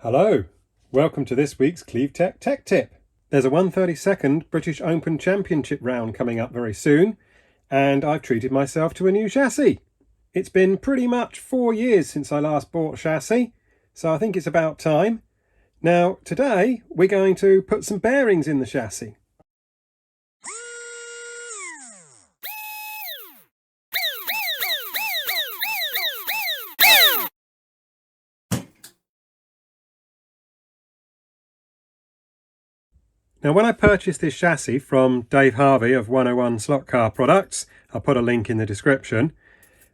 Hello, welcome to this week's CleaveTech Tech Tip. There's a 1/32nd British Open Championship round coming up very soon, and I've treated myself to a new chassis. It's been pretty much 4 years since I last bought a chassis, so I think it's about time. Now, today we're going to put some bearings in the chassis. Now, when I purchased this chassis from Dave Harvey of 101 Slot Car Products, I'll put a link in the description,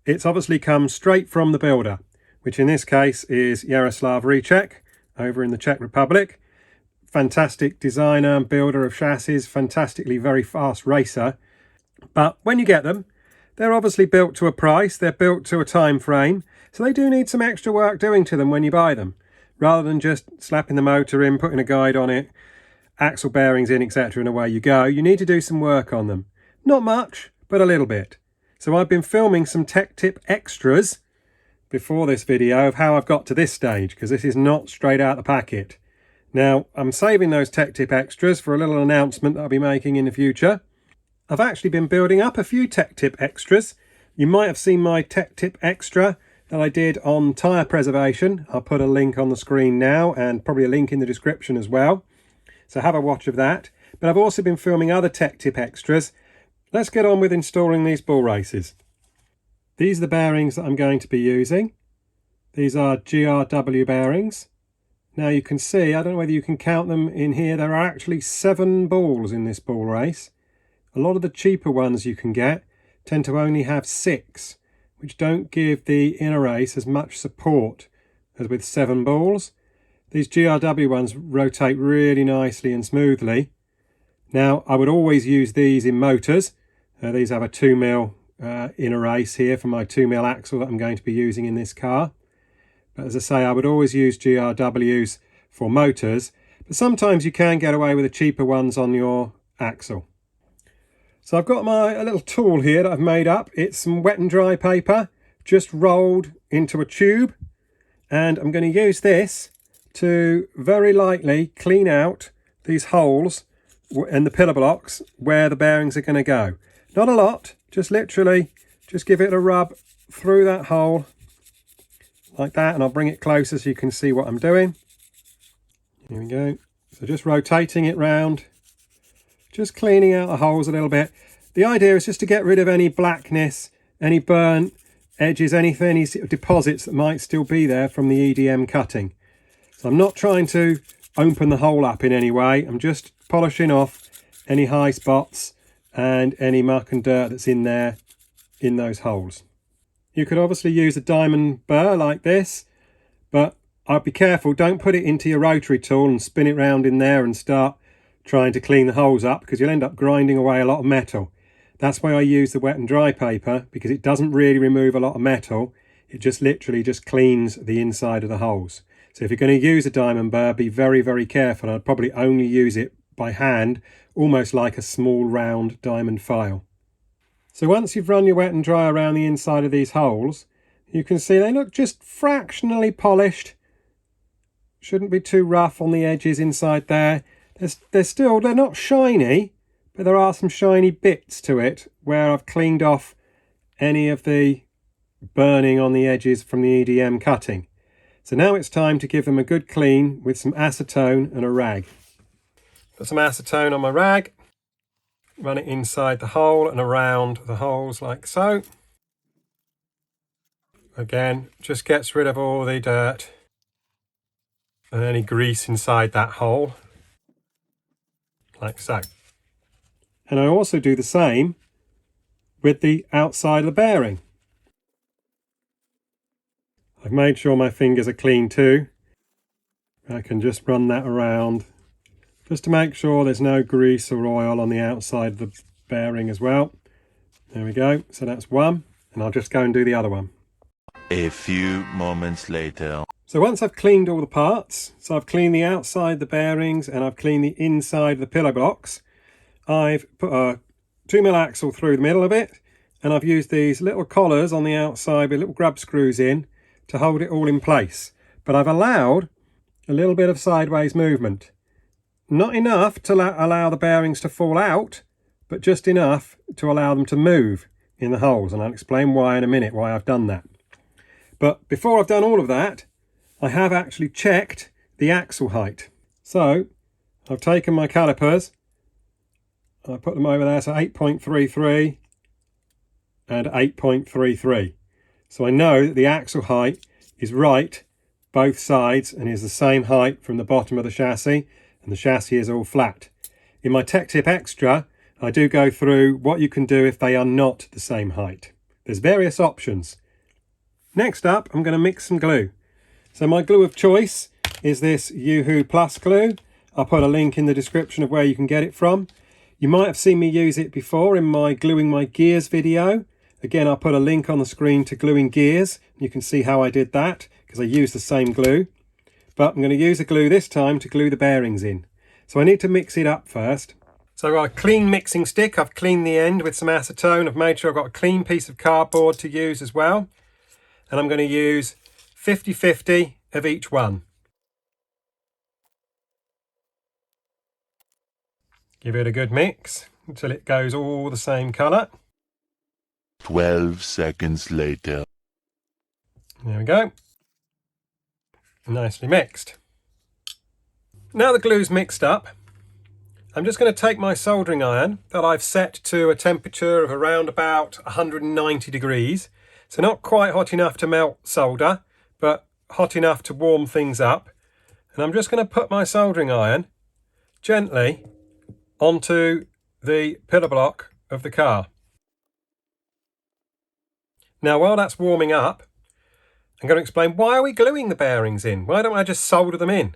it's obviously come straight from the builder, which in this case is Yaroslav Recek over in the Czech Republic. Fantastic designer and builder of chassis, fantastically very fast racer. But when you get them, they're obviously built to a price, they're built to a time frame, so they do need some extra work doing to them when you buy them. Rather than just slapping the motor in, putting a guide on it, axle bearings in, etc., and away you go, you need to do some work on them. Not much, but a little bit. So I've been filming some tech tip extras before this video of how I've got to this stage, because this is not straight out the packet. Now, I'm saving those tech tip extras for a little announcement that I'll be making in the future. I've actually been building up a few tech tip extras. You might have seen my tech tip extra that I did on tyre preservation. I'll put a link on the screen now and probably a link in the description as well. So have a watch of that. But I've also been filming other tech tip extras. Let's get on with installing these bull races. These are the bearings that I'm going to be using. These are GRW bearings. Now you can see, I don't know whether you can count them in here, there are actually 7 balls in this bull race. A lot of the cheaper ones you can get tend to only have 6, which don't give the inner race as much support as with 7 balls. These GRW ones rotate really nicely and smoothly. Now, I would always use these in motors. These have a 2mm inner race here for my 2mm axle that I'm going to be using in this car. But as I say, I would always use GRWs for motors. But sometimes you can get away with the cheaper ones on your axle. So I've got a little tool here that I've made up. It's some wet and dry paper just rolled into a tube. And I'm going to use this to very lightly clean out these holes in the pillar blocks where the bearings are going to go. Not a lot, just literally just give it a rub through that hole like that, and I'll bring it closer so you can see what I'm doing. Here we go. So just rotating it round, just cleaning out the holes a little bit. The idea is just to get rid of any blackness, any burnt edges, any deposits that might still be there from the EDM cutting. So I'm not trying to open the hole up in any way. I'm just polishing off any high spots and any muck and dirt that's in there in those holes. You could obviously use a diamond burr like this, but I'd be careful. Don't put it into your rotary tool and spin it round in there and start trying to clean the holes up, because you'll end up grinding away a lot of metal. That's why I use the wet and dry paper, because it doesn't really remove a lot of metal. It just literally just cleans the inside of the holes. So if you're going to use a diamond burr, be very, very careful. I'd probably only use it by hand, almost like a small round diamond file. So once you've run your wet and dry around the inside of these holes, you can see they look just fractionally polished. Shouldn't be too rough on the edges inside there. They're not shiny, but there are some shiny bits to it where I've cleaned off any of the burning on the edges from the EDM cutting. So now it's time to give them a good clean with some acetone and a rag. Put some acetone on my rag, run it inside the hole and around the holes like so. Again, just gets rid of all the dirt and any grease inside that hole, like so. And I also do the same with the outside of the bearing. I've made sure my fingers are clean too. I can just run that around just to make sure there's no grease or oil on the outside of the bearing as well. There we go. So that's one, and I'll just go and do the other one. A few moments later. So once I've cleaned all the parts, so I've cleaned the outside of the bearings and I've cleaned the inside of the pillar blocks, I've put a 2mm axle through the middle of it, and I've used these little collars on the outside with little grub screws in to hold it all in place. But I've allowed a little bit of sideways movement. Not enough to allow the bearings to fall out, but just enough to allow them to move in the holes, and I'll explain why in a minute, why I've done that. But before I've done all of that, I have actually checked the axle height. So I've taken my calipers, I put them over there, so 8.33 and 8.33. So I know that the axle height is right both sides and is the same height from the bottom of the chassis, and the chassis is all flat. In my tech tip extra, I do go through what you can do if they are not the same height. There's various options. Next up, I'm going to mix some glue. So my glue of choice is this Yoo-Hoo Plus glue. I'll put a link in the description of where you can get it from. You might have seen me use it before in my gluing my gears video. Again, I'll put a link on the screen to gluing gears. You can see how I did that because I used the same glue. But I'm going to use a glue this time to glue the bearings in. So I need to mix it up first. So I've got a clean mixing stick. I've cleaned the end with some acetone. I've made sure I've got a clean piece of cardboard to use as well. And I'm going to use 50-50 of each one. Give it a good mix until it goes all the same colour. 12 seconds later. There we go. Nicely mixed. Now the glue's mixed up, I'm just going to take my soldering iron that I've set to a temperature of around about 190 degrees. So not quite hot enough to melt solder, but hot enough to warm things up. And I'm just going to put my soldering iron gently onto the pillar block of the car. Now while that's warming up, I'm going to explain, why are we gluing the bearings in? Why don't I just solder them in?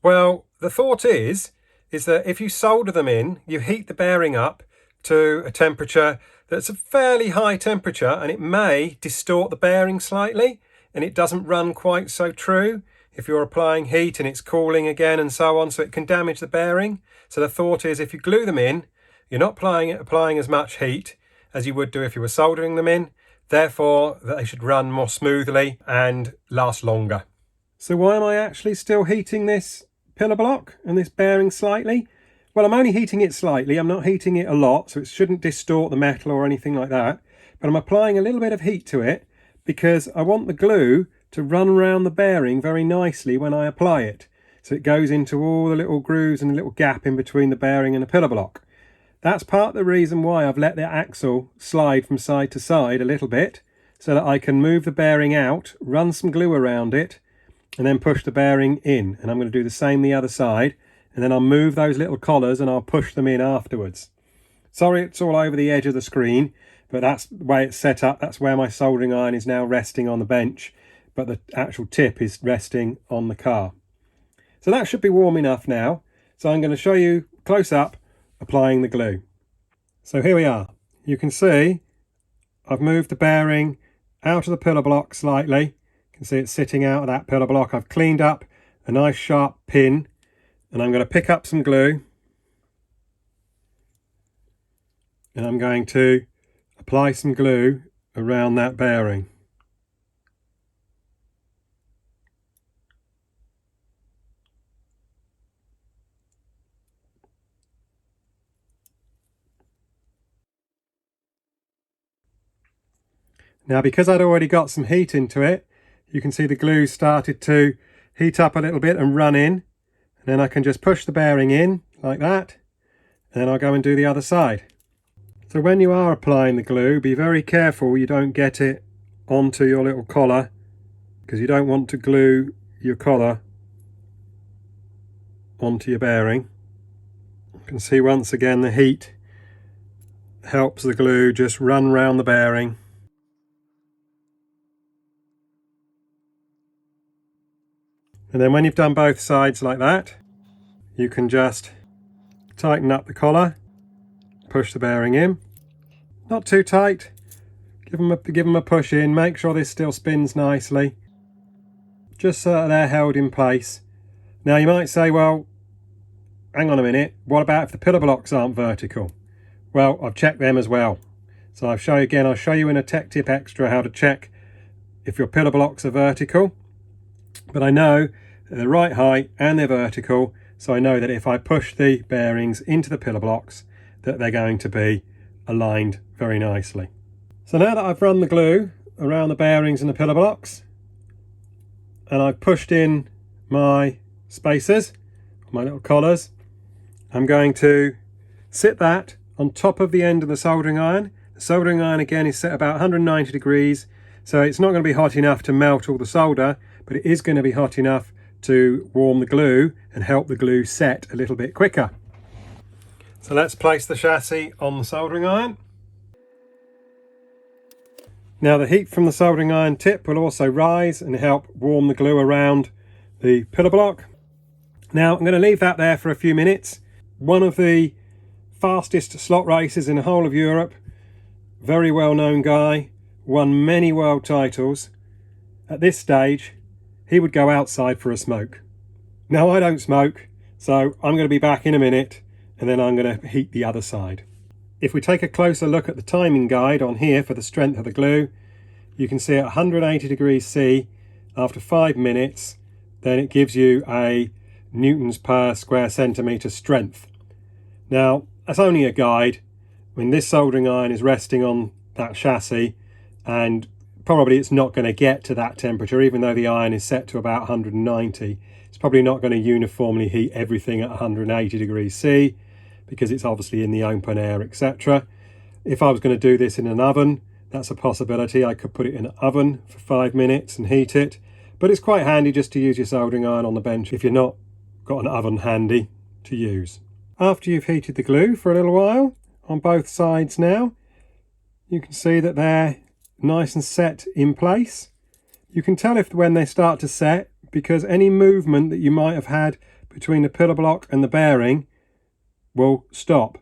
Well, the thought is that if you solder them in, you heat the bearing up to a temperature that's a fairly high temperature, and it may distort the bearing slightly and it doesn't run quite so true if you're applying heat and it's cooling again and so on, so it can damage the bearing. So the thought is, if you glue them in, you're not applying as much heat as you would do if you were soldering them in. Therefore, they should run more smoothly and last longer. So why am I actually still heating this pillar block and this bearing slightly? Well, I'm only heating it slightly. I'm not heating it a lot, so it shouldn't distort the metal or anything like that. But I'm applying a little bit of heat to it because I want the glue to run around the bearing very nicely when I apply it. So it goes into all the little grooves and the little gap in between the bearing and the pillar block. That's part of the reason why I've let the axle slide from side to side a little bit, so that I can move the bearing out, run some glue around it, and then push the bearing in. And I'm going to do the same the other side, and then I'll move those little collars and I'll push them in afterwards. Sorry it's all over the edge of the screen, but that's the way it's set up. That's where my soldering iron is now resting on the bench, but the actual tip is resting on the car. So that should be warm enough now. So I'm going to show you close up applying the glue. So here we are. You can see I've moved the bearing out of the pillar block slightly. You can see it's sitting out of that pillar block. I've cleaned up a nice sharp pin, and I'm going to pick up some glue and I'm going to apply some glue around that bearing. Now, because I'd already got some heat into it, you can see the glue started to heat up a little bit and run in. And then I can just push the bearing in like that, and then I'll go and do the other side. So when you are applying the glue, be very careful you don't get it onto your little collar, because you don't want to glue your collar onto your bearing. You can see once again the heat helps the glue just run round the bearing. And then when you've done both sides like that, you can just tighten up the collar, push the bearing in. Not too tight, give them a push in, make sure this still spins nicely, just so that they're held in place. Now you might say, well, hang on a minute, what about if the pillar blocks aren't vertical? Well, I've checked them as well. So I'll show you in a tech tip extra how to check if your pillar blocks are vertical. But I know They're the right height and they're vertical, so I know that if I push the bearings into the pillar blocks that they're going to be aligned very nicely. So now that I've run the glue around the bearings and the pillar blocks and I've pushed in my spacers, my little collars, I'm going to sit that on top of the end of the soldering iron. The soldering iron again is set about 190 degrees, so it's not going to be hot enough to melt all the solder, but it is going to be hot enough to warm the glue and help the glue set a little bit quicker. So let's place the chassis on the soldering iron. Now the heat from the soldering iron tip will also rise and help warm the glue around the pillar block. Now I'm going to leave that there for a few minutes. One of the fastest slot racers in the whole of Europe, very well known guy, won many world titles. At this stage he would go outside for a smoke. Now I don't smoke, so I'm going to be back in a minute and then I'm going to heat the other side. If we take a closer look at the timing guide on here for the strength of the glue, you can see at 180 degrees C after 5 minutes, then it gives you a newtons per square centimetre strength. Now that's only a guide. I mean, this soldering iron is resting on that chassis and probably it's not going to get to that temperature, even though the iron is set to about 190. It's probably not going to uniformly heat everything at 180 degrees C because it's obviously in the open air, etc. If I was going to do this in an oven, that's a possibility. I could put it in an oven for 5 minutes and heat it, but it's quite handy just to use your soldering iron on the bench if you're not got an oven handy to use. After you've heated the glue for a little while on both sides now, you can see that they're nice and set in place. You can tell when they start to set because any movement that you might have had between the pillar block and the bearing will stop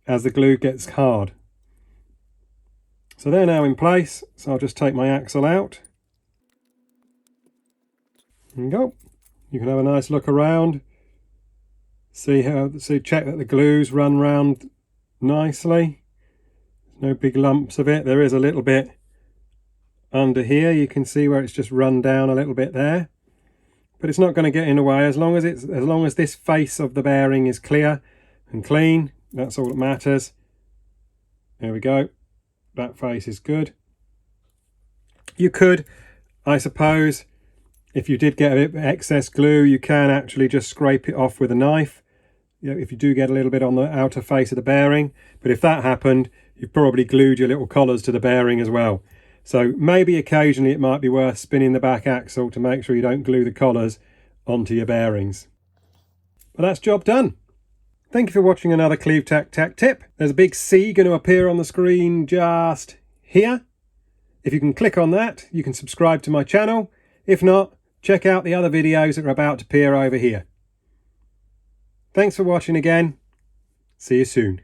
as the glue gets hard. So they're now in place, so I'll just take my axle out. There you go. You can have a nice look around, check that the glue's run round nicely. No big lumps of it. There is a little bit under here. You can see where it's just run down a little bit there, but it's not going to get in the way as long as this face of the bearing is clear and clean. That's all that matters. There we go. That face is good. You could, I suppose, if you did get a bit of excess glue, you can actually just scrape it off with a knife. You know, if you do get a little bit on the outer face of the bearing, but if that happened, you've probably glued your little collars to the bearing as well. So maybe occasionally it might be worth spinning the back axle to make sure you don't glue the collars onto your bearings. But that's job done. Thank you for watching another CleaveTech tech tip. There's a big C going to appear on the screen just here. If you can click on that, you can subscribe to my channel. If not, check out the other videos that are about to appear over here. Thanks for watching again. See you soon.